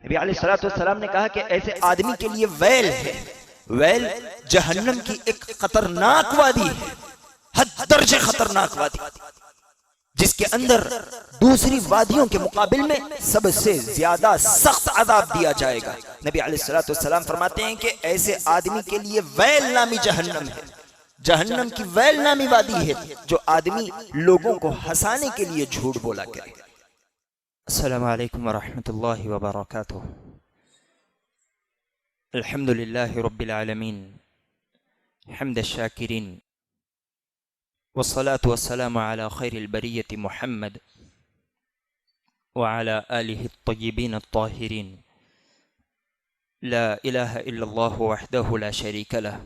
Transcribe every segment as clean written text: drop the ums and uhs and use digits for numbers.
نبی علیہ الصلوۃ والسلام نے کہا کہ ایسے آدمی کے لیے ویل ہے، ویل جہنم کی ایک خطرناک وادی ہے، حد درجے خطرناک وادی، جس کے اندر دوسری وادیوں کے مقابل میں سب سے زیادہ سخت عذاب دیا جائے گا۔ نبی علیہ الصلوۃ والسلام فرماتے ہیں کہ ایسے آدمی کے لیے ویل نامی جہنم ہے، جہنم کی ویل نامی وادی ہے، جو آدمی لوگوں کو ہنسانے کے لیے جھوٹ بولا کرے۔ السلام علیکم ورحمۃ اللہ وبرکاتہ۔ الحمد للہ رب العالمین حمد الشاکرین، والصلاة والسلام على خير البرية محمد وعلى آله الطيبين الطاهرين، لا إله إلا الله وحده لا شريك له،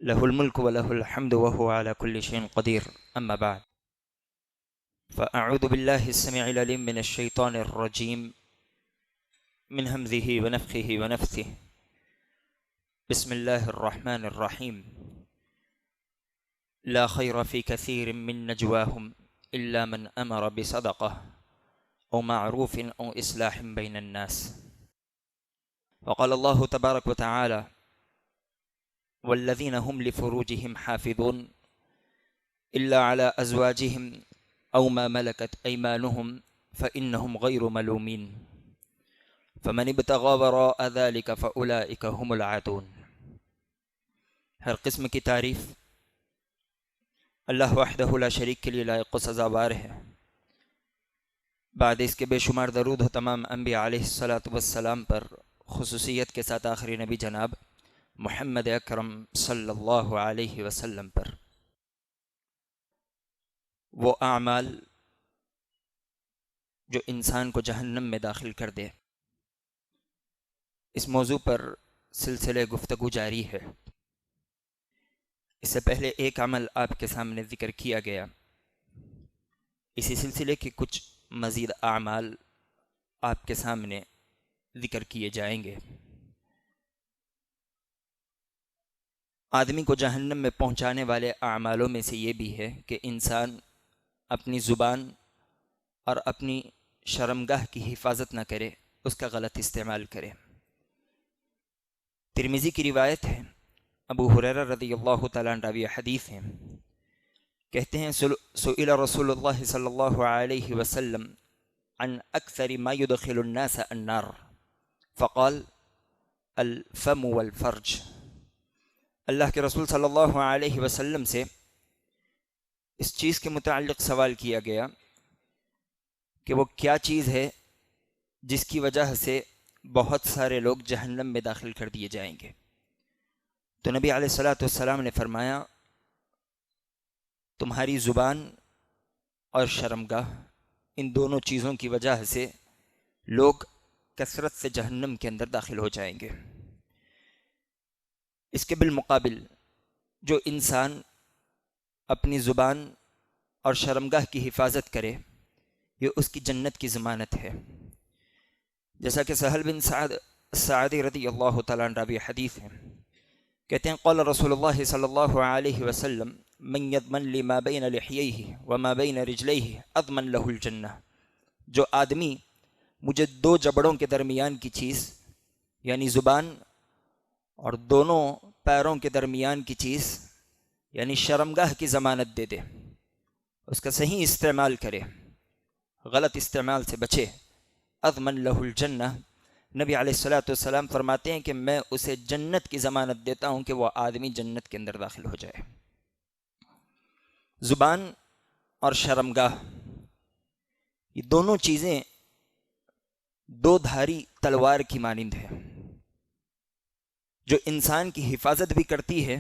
له الملك وله الحمد وهو على كل شيء قدير، أما بعد، فأعوذ بالله السميع العليم من الشيطان الرجيم من همزه ونفخه ونفثه، بسم الله الرحمن الرحيم، لا خير في كثير من نجواهم إلا من أمر بصدقة أو معروف أو إصلاح بين الناس، وقال الله تبارك وتعالى والذين هم لفروجهم حافظون إلا على أزواجهم أو ما ملكت أيمانهم فإنهم غير ملومين فمن ابتغى وراء ذلك فأولئك هم العادون۔ ہر قسم کی تعریف اللہ وحدہ لا شریک کے لیے لائق و سزاوار ہے، بعد اس کے بے شمار درود ہو تمام انبیاء علیہ الصلاۃ والسلام پر، خصوصیت کے ساتھ آخری نبی جناب محمد اکرم صلی اللہ علیہ وسلم پر۔ وہ اعمال جو انسان کو جہنم میں داخل کر دے، اس موضوع پر سلسلے گفتگو جاری ہے۔ اس سے پہلے ایک عمل آپ کے سامنے ذکر کیا گیا، اسی سلسلے کے کچھ مزید اعمال آپ کے سامنے ذکر کیے جائیں گے۔ آدمی کو جہنم میں پہنچانے والے اعمالوں میں سے یہ بھی ہے کہ انسان اپنی زبان اور اپنی شرمگاہ کی حفاظت نہ کرے، اس کا غلط استعمال کرے۔ ترمذی کی روایت ہے، ابو ہریرہ رضی اللہ تعالیٰ عنہ راوی حدیث ہیں، کہتے ہیں سئل رسول اللہ صلی اللہ علیہ وسلم عن اکثر ما يدخل الناس النار فقال الفم والفرج۔ اللہ کے رسول صلی اللہ علیہ وسلم سے اس چیز کے متعلق سوال کیا گیا کہ وہ کیا چیز ہے جس کی وجہ سے بہت سارے لوگ جہنم میں داخل کر دیے جائیں گے، تو نبی علیہ الصلوۃ والسلام نے فرمایا تمہاری زبان اور شرمگاہ، ان دونوں چیزوں کی وجہ سے لوگ کثرت سے جہنم کے اندر داخل ہو جائیں گے۔ اس کے بالمقابل جو انسان اپنی زبان اور شرمگاہ کی حفاظت کرے، یہ اس کی جنت کی ضمانت ہے، جیسا کہ سہل بن سعدی رضی اللہ تعالیٰ عنہ راوی حدیث ہیں، کہتے ہیں قال رسول اللہ صلی اللہ علیہ وسلم من یضمن لی ما بین لحییہ وما بین رجلیہ اضمن لہ الجنہ، جو آدمی مجھے دو جبڑوں کے درمیان کی چیز یعنی زبان اور دونوں پیروں کے درمیان کی چیز یعنی شرمگاہ کی ضمانت دے دے، اس کا صحیح استعمال کرے، غلط استعمال سے بچے، اضمن لہ الجنہ، نبی علیہ الصلوۃ والسلام فرماتے ہیں کہ میں اسے جنت کی ضمانت دیتا ہوں کہ وہ آدمی جنت کے اندر داخل ہو جائے۔ زبان اور شرمگاہ، یہ دونوں چیزیں دو دھاری تلوار کی مانند ہے، جو انسان کی حفاظت بھی کرتی ہے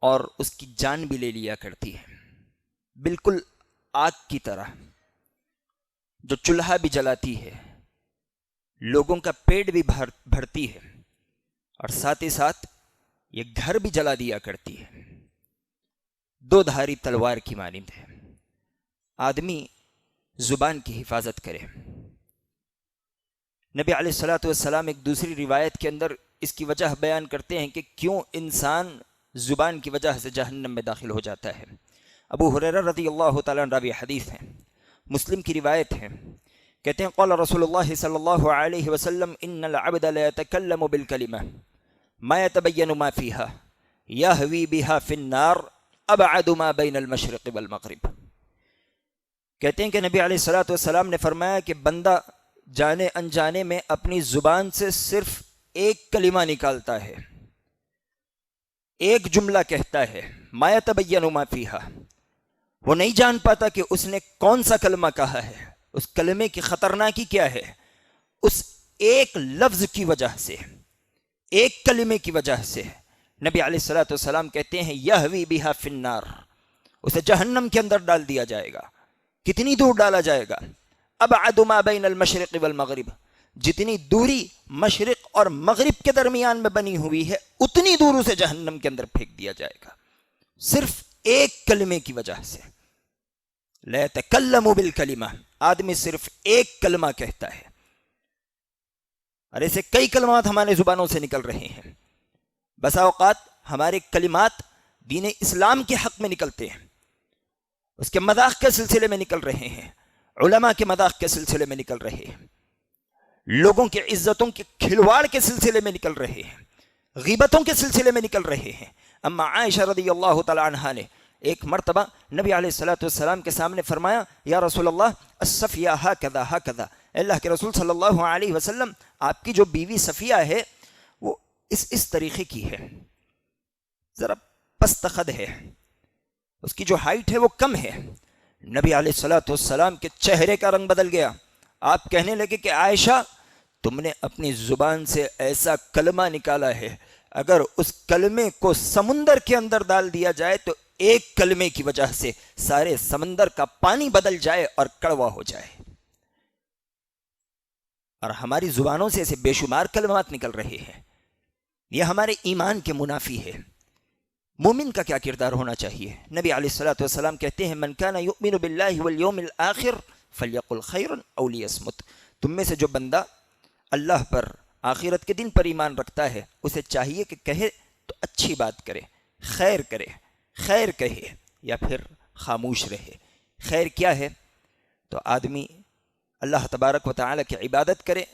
اور اس کی جان بھی لے لیا کرتی ہے، بالکل آگ کی طرح، جو چولہا بھی جلاتی ہے، لوگوں کا پیٹ بھی بھرتی ہے، اور ساتھ ہی ساتھ یہ گھر بھی جلا دیا کرتی ہے، دو دھاری تلوار کی مانند ہے۔ آدمی زبان کی حفاظت کرے۔ نبی علیہ الصلوۃ والسلام ایک دوسری روایت کے اندر اس کی وجہ بیان کرتے ہیں کہ کیوں انسان زبان کی وجہ سے جہنم میں داخل ہو جاتا ہے۔ ابو ہریرہ رضی اللہ تعالیٰ عنہ راوی حدیث ہیں، مسلم کی روایت ہے کہتے ہیں قال رسول اللہ صلی اللہ علیہ وسلم ان العبد لا يتكلم بالكلمة ما يتبين ما فيها يهوي بها في النار ابعد ما بين المشرق والمغرب. کہتے ہیں کہ نبی علیہ الصلوۃ والسلام نے فرمایا کہ بندہ جانے انجانے میں اپنی زبان سے صرف ایک کلمہ نکالتا ہے، ایک جملہ کہتا ہے، ما یتبین ما فیہا، وہ نہیں جان پاتا کہ اس نے کون سا کلمہ کہا ہے، اس کلمے کی خطرناکی کیا ہے. اس ایک لفظ کی وجہ سے، ایک کلمے کی وجہ سے نبی علیہ الصلوۃ والسلام کہتے ہیں یہوی بہا فی النار، اسے جہنم کے اندر ڈال دیا جائے گا. کتنی دور ڈالا جائے گا؟ ابعد ما بین المشرق والمغرب، جتنی دوری مشرق اور مغرب کے درمیان میں بنی ہوئی ہے اتنی دور اسے جہنم کے اندر پھینک دیا جائے گا، صرف ایک کلمے کی وجہ سے. لا يتکلم بالکلمہ، آدمی صرف ایک کلمہ کہتا ہے، اور ایسے کئی کلمات ہمارے زبانوں سے نکل رہے ہیں. بسا اوقات ہمارے کلمات دین اسلام کے حق میں نکلتے ہیں، اس کے مذاق کے سلسلے میں نکل رہے ہیں، علماء کے مذاق کے سلسلے میں نکل رہے ہیں، لوگوں کی عزتوں کے کھلواڑ کے سلسلے میں نکل رہے ہیں، غیبتوں کے سلسلے میں نکل رہے ہیں. اما عائشہ رضی اللہ تعالی عنہا نے ایک مرتبہ نبی علیہ الصلوۃ والسلام کے سامنے فرمایا یا رسول اللہ الصفیہ ہکذا ہکذا، اللہ کے رسول صلی اللہ علیہ وسلم آپ کی جو بیوی صفیہ ہے وہ اس طریقے کی ہے، ذرا پست قد ہے، اس کی جو ہائٹ ہے وہ کم ہے. نبی علیہ الصلوۃ والسلام کے چہرے کا رنگ بدل گیا. آپ کہنے لگے کہ عائشہ تم نے اپنی زبان سے ایسا کلمہ نکالا ہے، اگر اس کلمے کو سمندر کے اندر ڈال دیا جائے تو ایک کلمے کی وجہ سے سارے سمندر کا پانی بدل جائے اور کڑوا ہو جائے. اور ہماری زبانوں سے ایسے بے شمار کلمات نکل رہے ہیں، یہ ہمارے ایمان کے منافی ہے. مومن کا کیا کردار ہونا چاہیے؟ نبی علیہ الصلوۃ والسلام کہتے ہیں من کان یؤمن باللہ والیوم الآخر فلیقل خیرا او لیصمت، تم میں سے جو بندہ اللہ پر، آخرت کے دن پر ایمان رکھتا ہے اسے چاہیے کہ کہے تو اچھی بات کرے، خیر کرے، خیر کہے یا پھر خاموش رہے. خیر کیا ہے؟ تو آدمی اللہ تبارک و تعالی کی عبادت کرے،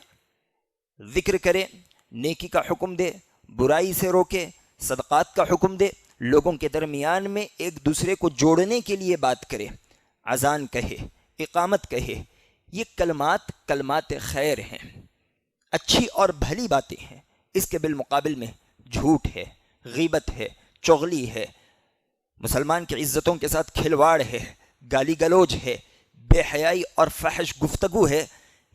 ذکر کرے، نیکی کا حکم دے، برائی سے روکے، صدقات کا حکم دے، لوگوں کے درمیان میں ایک دوسرے کو جوڑنے کے لیے بات کرے، اذان کہے، اقامت کہے. یہ کلمات خیر ہیں، اچھی اور بھلی باتیں ہیں. اس کے بالمقابل میں جھوٹ ہے، غیبت ہے، چغلی ہے، مسلمان کی عزتوں کے ساتھ کھلواڑ ہے، گالی گلوج ہے، بے حیائی اور فحش گفتگو ہے.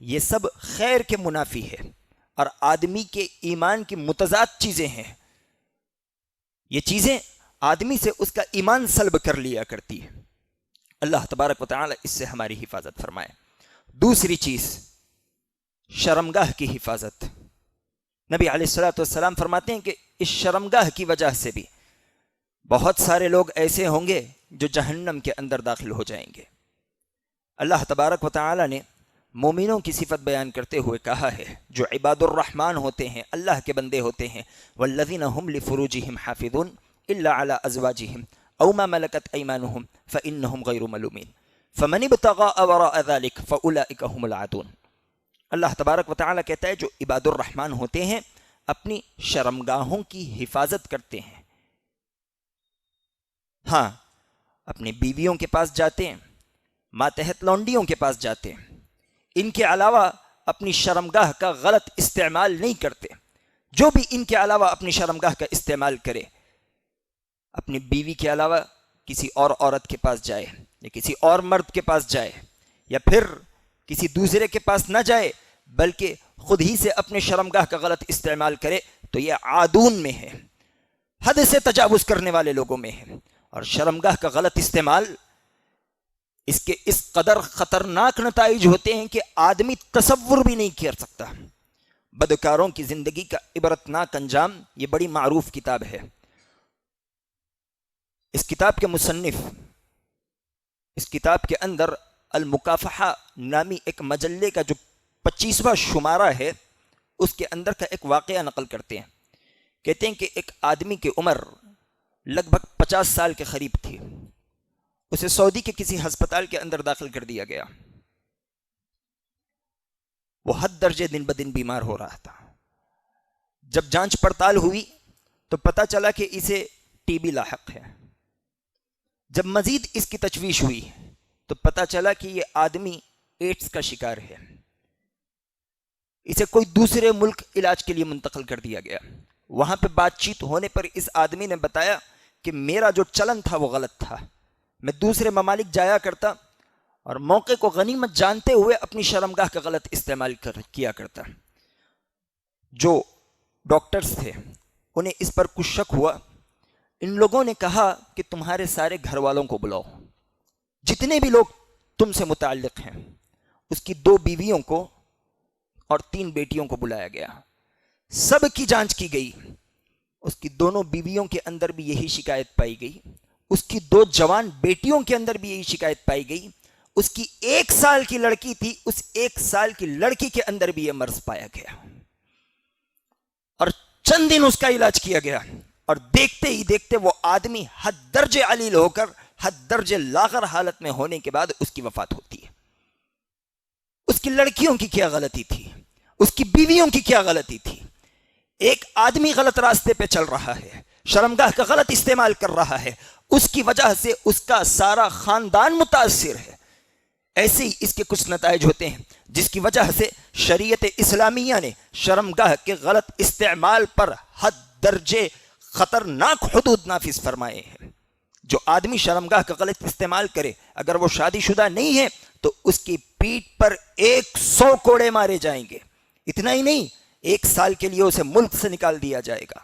یہ سب خیر کے منافی ہے اور آدمی کے ایمان کی متضاد چیزیں ہیں. یہ چیزیں آدمی سے اس کا ایمان سلب کر لیا کرتی ہے. اللہ تبارک و تعالی اس سے ہماری حفاظت فرمائے. دوسری چیز شرمگاہ کی حفاظت. نبی علیہ الصلوۃ والسلام فرماتے ہیں کہ اس شرمگاہ کی وجہ سے بھی بہت سارے لوگ ایسے ہوں گے جو جہنم کے اندر داخل ہو جائیں گے. اللہ تبارک و تعالی نے مومنوں کی صفت بیان کرتے ہوئے کہا ہے جو عباد الرحمن ہوتے ہیں، اللہ کے بندے ہوتے ہیں، والذین هم لفروجهم حافظون الا على ازواجهم او ما ملكت ايمانهم فانهم غير ملومين فمن ابتغى وراء ذلك فاولئك هم العادون. اللہ تبارک و تعالی کہتا ہے جو عباد الرحمن ہوتے ہیں اپنی شرمگاہوں کی حفاظت کرتے ہیں. ہاں، اپنی بیویوں کے پاس جاتے ہیں، ماتحت لونڈیوں کے پاس جاتے ہیں، ان کے علاوہ اپنی شرمگاہ کا غلط استعمال نہیں کرتے. جو بھی ان کے علاوہ اپنی شرمگاہ کا استعمال کرے، اپنی بیوی کے علاوہ کسی اور عورت کے پاس جائے یا کسی اور مرد کے پاس جائے یا پھر کسی دوسرے کے پاس نہ جائے بلکہ خود ہی سے اپنے شرمگاہ کا غلط استعمال کرے تو یہ عادون میں ہے، حد سے تجاوز کرنے والے لوگوں میں ہے. اور شرمگاہ کا غلط استعمال اس کے اس قدر خطرناک نتائج ہوتے ہیں کہ آدمی تصور بھی نہیں کر سکتا. بدکاروں کی زندگی کا عبرتناک انجام، یہ بڑی معروف کتاب ہے. اس کتاب کے مصنف اس کتاب کے اندر المکافحہ نامی ایک مجلے کا جو 25واں شمارہ ہے اس کے اندر کا ایک واقعہ نقل کرتے ہیں. کہتے ہیں کہ ایک آدمی کی عمر لگ بھگ 50 سال کے قریب تھی. اسے سعودی کے کسی ہسپتال کے اندر داخل کر دیا گیا. وہ حد درجے دن بدن بیمار ہو رہا تھا۔ جب جانچ پڑتال ہوئی تو پتہ چلا کہ اسے ٹی بی لاحق ہے۔ جب مزید اس کی تشویش ہوئی تو پتہ چلا کہ یہ آدمی ایڈز کا شکار ہے۔ اسے کوئی دوسرے ملک علاج کے لیے منتقل کر دیا گیا۔ وہاں پہ بات چیت ہونے پر اس آدمی نے بتایا کہ میرا جو چلن تھا وہ غلط تھا، میں دوسرے ممالک جایا کرتا اور موقع کو غنیمت جانتے ہوئے اپنی شرمگاہ کا غلط استعمال کیا کرتا۔ جو ڈاکٹرز تھے انہیں اس پر کچھ شک ہوا۔ ان لوگوں نے کہا کہ تمہارے سارے گھر والوں کو بلاؤ، جتنے بھی لوگ تم سے متعلق ہیں۔ اس کی 2 بیویوں کو اور 3 بیٹیوں کو بلایا گیا، سب کی جانچ کی گئی۔ اس کی دونوں بیویوں کے اندر بھی یہی شکایت پائی گئی، اس کی 2 جوان بیٹیوں کے اندر بھی یہی شکایت پائی گئی، اس کی 1 سال کی لڑکی تھی، اس 1 سال کی لڑکی کے اندر بھی یہ مرض پایا گیا، اور چند دن اس کا علاج کیا گیا، اور دیکھتے ہی دیکھتے وہ آدمی حد درجے علیل ہو کر حد درجے لاغر حالت میں ہونے کے بعد اس کی وفات ہوتی ہے۔ اس کی لڑکیوں کی کیا غلطی تھی؟ اس کی بیویوں کی کیا غلطی تھی؟ ایک آدمی غلط راستے پہ چل رہا ہے، شرمگاہ کا غلط استعمال کر رہا ہے، اس کی وجہ سے اس کا سارا خاندان متاثر ہے۔ ایسے ہی اس کے کچھ نتائج ہوتے ہیں جس کی وجہ سے شریعت اسلامیہ نے شرمگاہ کے غلط استعمال پر حد درجے خطرناک حدود نافذ فرمائے ہیں۔ جو آدمی شرمگاہ کا غلط استعمال کرے، اگر وہ شادی شدہ نہیں ہے تو اس کی پیٹھ پر 100 کوڑے مارے جائیں گے۔ اتنا ہی نہیں، 1 سال کے لیے اسے ملک سے نکال دیا جائے گا۔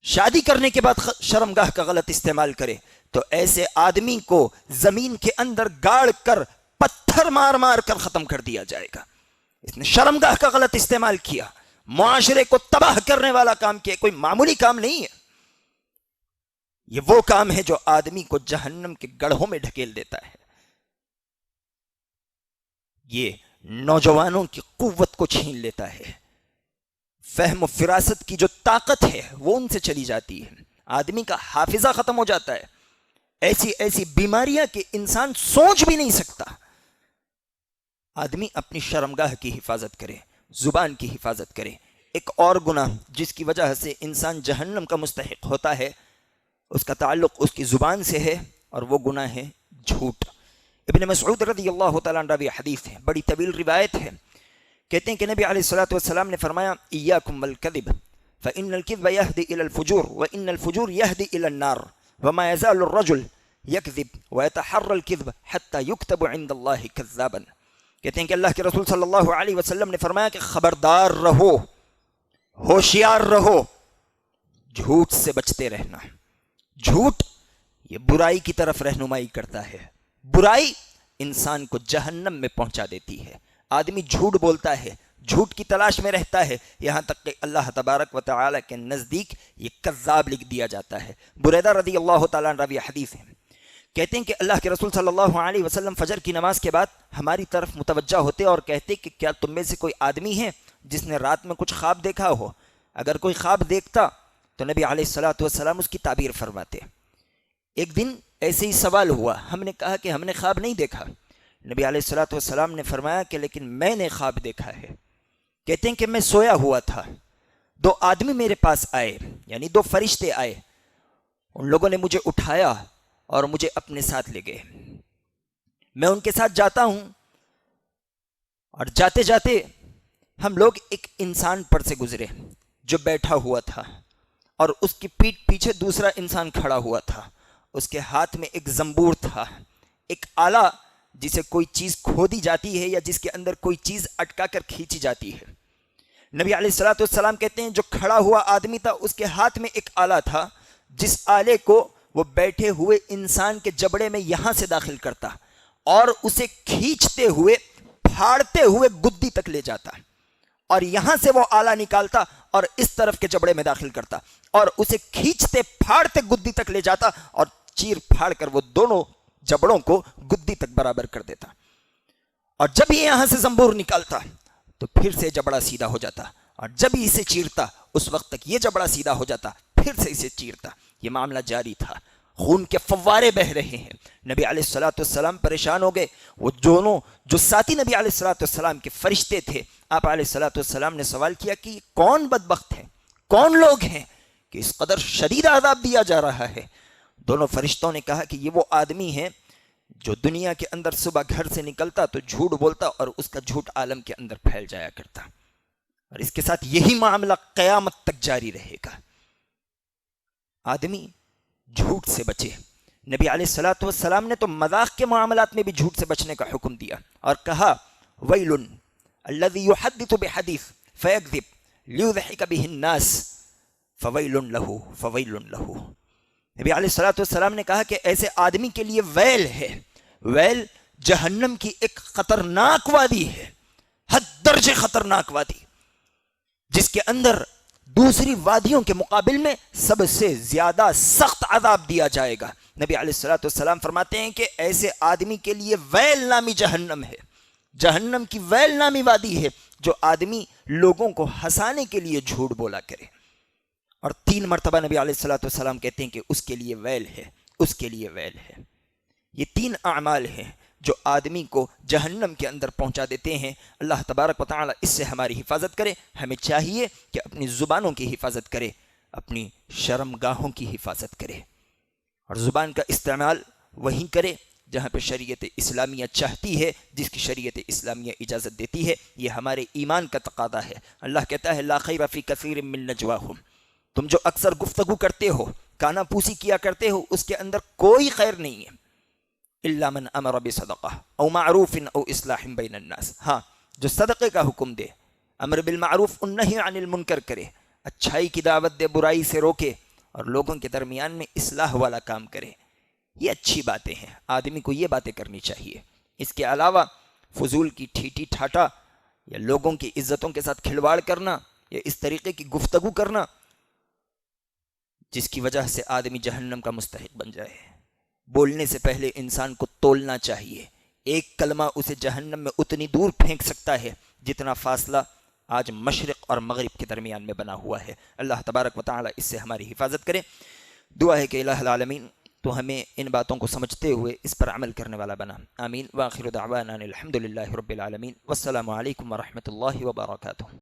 شادی کرنے کے بعد شرمگاہ کا غلط استعمال کرے تو ایسے آدمی کو زمین کے اندر گاڑ کر پتھر مار مار کر ختم کر دیا جائے گا۔ اس نے شرمگاہ کا غلط استعمال کیا، معاشرے کو تباہ کرنے والا کام کیا، کوئی معمولی کام نہیں ہے۔ یہ وہ کام ہے جو آدمی کو جہنم کے گڑھوں میں ڈھکیل دیتا ہے۔ یہ نوجوانوں کی قوت کو چھین لیتا ہے، فہم و فراست کی جو طاقت ہے وہ ان سے چلی جاتی ہے، آدمی کا حافظہ ختم ہو جاتا ہے۔ ایسی ایسی بیماریاں کہ انسان سوچ بھی نہیں سکتا۔ آدمی اپنی شرمگاہ کی حفاظت کرے، زبان کی حفاظت کرے۔ ایک اور گناہ جس کی وجہ سے انسان جہنم کا مستحق ہوتا ہے، اس کا تعلق اس کی زبان سے ہے، اور وہ گناہ ہے جھوٹ۔ ابن مسعود رضی اللہ تعالیٰ عنہ راوی حدیث ہے، بڑی طویل روایت ہے۔ کہتے ہیں کہ نبی علیہ الصلوۃ والسلام نے فرمایا ایاکم والکذب فإن الکذب یہدی الی الفجور وإن الفجور یہدی الی النار وما یزال الرجل یکذب ویتحری الکذب حتی یکتب عند اللہ کذابا۔ کہتے ہیں کہ اللہ کے رسول صلی اللہ علیہ وسلم نے فرمایا کہ خبردار رہو، ہوشیار رہو، جھوٹ سے بچتے رہنا۔ جھوٹ یہ برائی کی طرف رہنمائی کرتا ہے، برائی انسان کو جہنم میں پہنچا دیتی ہے۔ آدمی جھوٹ بولتا ہے، جھوٹ کی تلاش میں رہتا ہے، یہاں تک کہ اللہ تبارک و تعالی کے نزدیک یہ کذاب لکھ دیا جاتا ہے۔ بریدہ رضی اللہ تعالیٰ عنہ راوی حدیث ہے، کہتے ہیں کہ اللہ کے رسول صلی اللہ علیہ وسلم فجر کی نماز کے بعد ہماری طرف متوجہ ہوتے اور کہتے کہ کیا تم میں سے کوئی آدمی ہے جس نے رات میں کچھ خواب دیکھا ہو؟ اگر کوئی خواب دیکھتا تو نبی علیہ الصلوۃ والسلام اس کی تعبیر فرماتے۔ ایک دن ایسے ہی سوال ہوا، ہم نے کہا کہ ہم نے خواب نہیں دیکھا۔ نبی علیہ الصلوۃ والسلام نے فرمایا کہ لیکن میں نے خواب دیکھا ہے۔ کہتے ہیں کہ میں سویا ہوا تھا، 2 آدمی میرے پاس آئے، یعنی 2 فرشتے آئے، ان لوگوں نے مجھے اٹھایا اور مجھے اپنے ساتھ لے گئے۔ میں ان کے ساتھ جاتا ہوں، اور جاتے جاتے ہم لوگ ایک انسان پر سے گزرے جو بیٹھا ہوا تھا، اور اس کی پیٹھ پیچھے دوسرا انسان کھڑا ہوا تھا۔ اس کے ہاتھ میں ایک زنبور تھا، ایک آلہ جسے کوئی چیز کھودی جاتی ہے یا جس کے اندر کوئی چیز اٹکا کر کھینچی جاتی ہے۔ نبی علیہ الصلوۃ والسلام کہتے ہیں جو کھڑا ہوا آدمی تھا اس کے ہاتھ میں ایک آلہ تھا، جس آلے کو وہ بیٹھے ہوئے انسان کے جبڑے میں یہاں سے داخل کرتا اور اسے کھینچتے ہوئے پھاڑتے ہوئے گدی تک لے جاتا، اور یہاں سے وہ آلہ نکالتا اور اس طرف کے جبڑے میں داخل کرتا اور اسے کھینچتے پھاڑتے گدی تک لے جاتا اور چیر پھاڑ کر وہ دونوں جبڑوں کو گدی تک برابر کر دیتا۔ اور جب یہ یہاں سے زنبور نکالتا تو پھر سے جبڑا سیدھا ہو جاتا، اور جب اسے چیرتا اس وقت تک یہ جبڑا سیدھا ہو جاتا، پھر سے اسے چیرتا۔ یہ معاملہ جاری تھا، خون کے فوارے بہ رہے ہیں۔ نبی علیہ الصلوۃ والسلام پریشان ہو گئے۔ وہ دونوں جو ساتھی نبی علیہ الصلوۃ والسلام کے فرشتے تھے، آپ علیہ الصلوۃ والسلام نے سوال کیا کہ کون بدبخت ہیں، کون لوگ ہیں کہ اس قدر شدید عذاب دیا جا رہا ہے؟ دونوں فرشتوں نے کہا کہ یہ وہ آدمی ہیں جو دنیا کے اندر صبح گھر سے نکلتا تو جھوٹ بولتا اور اس کا جھوٹ عالم کے اندر پھیل جایا کرتا، اور اس کے ساتھ یہی معاملہ قیامت تک جاری رہے گا۔ آدمی جھوٹ سے بچے۔ نبی علیہ الصلوۃ والسلام نے تو مذاق کے معاملات میں بھی جھوٹ سے بچنے کا حکم دیا اور کہا ویل الذی یحدث بحدیث فیکذب لیضحک بہ الناس فویل لہ فویل لہ۔ نبی علیہ الصلوۃ والسلام نے کہا کہ ایسے آدمی کے لیے ویل ہے۔ ویل جہنم کی ایک خطرناک وادی ہے، حد درجے خطرناک وادی، جس کے اندر دوسری وادیوں کے مقابل میں سب سے زیادہ سخت عذاب دیا جائے گا۔ نبی علیہ الصلوۃ والسلام فرماتے ہیں کہ ایسے آدمی کے لیے ویل نامی جہنم ہے، جہنم کی ویل نامی وادی ہے، جو آدمی لوگوں کو ہنسانے کے لیے جھوٹ بولا کرے۔ اور 3 مرتبہ نبی علیہ الصلوۃ والسلام کہتے ہیں کہ اس کے لیے ویل ہے، اس کے لیے ویل ہے۔ یہ 3 اعمال ہیں جو آدمی کو جہنم کے اندر پہنچا دیتے ہیں۔ اللہ تبارک و تعالی اس سے ہماری حفاظت کرے۔ ہمیں چاہیے کہ اپنی زبانوں کی حفاظت کرے، اپنی شرم گاہوں کی حفاظت کرے، اور زبان کا استعمال وہیں کرے جہاں پہ شریعت اسلامیہ چاہتی ہے، جس کی شریعت اسلامیہ اجازت دیتی ہے۔ یہ ہمارے ایمان کا تقاضا ہے۔ اللہ کہتا ہے لا خیر فی کثیر من نجواہم، تم جو اکثر گفتگو کرتے ہو، کانا پوسی کیا کرتے ہو، اس کے اندر کوئی خیر نہیں ہے، الا من امر بصدقہ او معروف او اصلاح بین الناس، ہاں جو صدقے کا حکم دے، امر بالمعروف والنہی عن المنکر کرے، اچھائی کی دعوت دے، برائی سے روکے، اور لوگوں کے درمیان میں اصلاح والا کام کرے۔ یہ اچھی باتیں ہیں، آدمی کو یہ باتیں کرنی چاہیے۔ اس کے علاوہ فضول کی ٹھیٹھی ٹھاٹا یا لوگوں کی عزتوں کے ساتھ کھلواڑ کرنا یا اس طریقے کی گفتگو کرنا جس کی وجہ سے آدمی جہنم کا مستحق بن جائے۔ بولنے سے پہلے انسان کو تولنا چاہیے۔ ایک کلمہ اسے جہنم میں اتنی دور پھینک سکتا ہے جتنا فاصلہ آج مشرق اور مغرب کے درمیان میں بنا ہوا ہے۔ اللہ تبارک و تعالی اس سے ہماری حفاظت کرے۔ دعا ہے کہ الہ العالمین تو ہمیں ان باتوں کو سمجھتے ہوئے اس پر عمل کرنے والا بنا۔ آمین۔ وآخر دعوانا الحمد للہ رب العالمین، والسلام علیکم ورحمۃ اللہ وبرکاتہ۔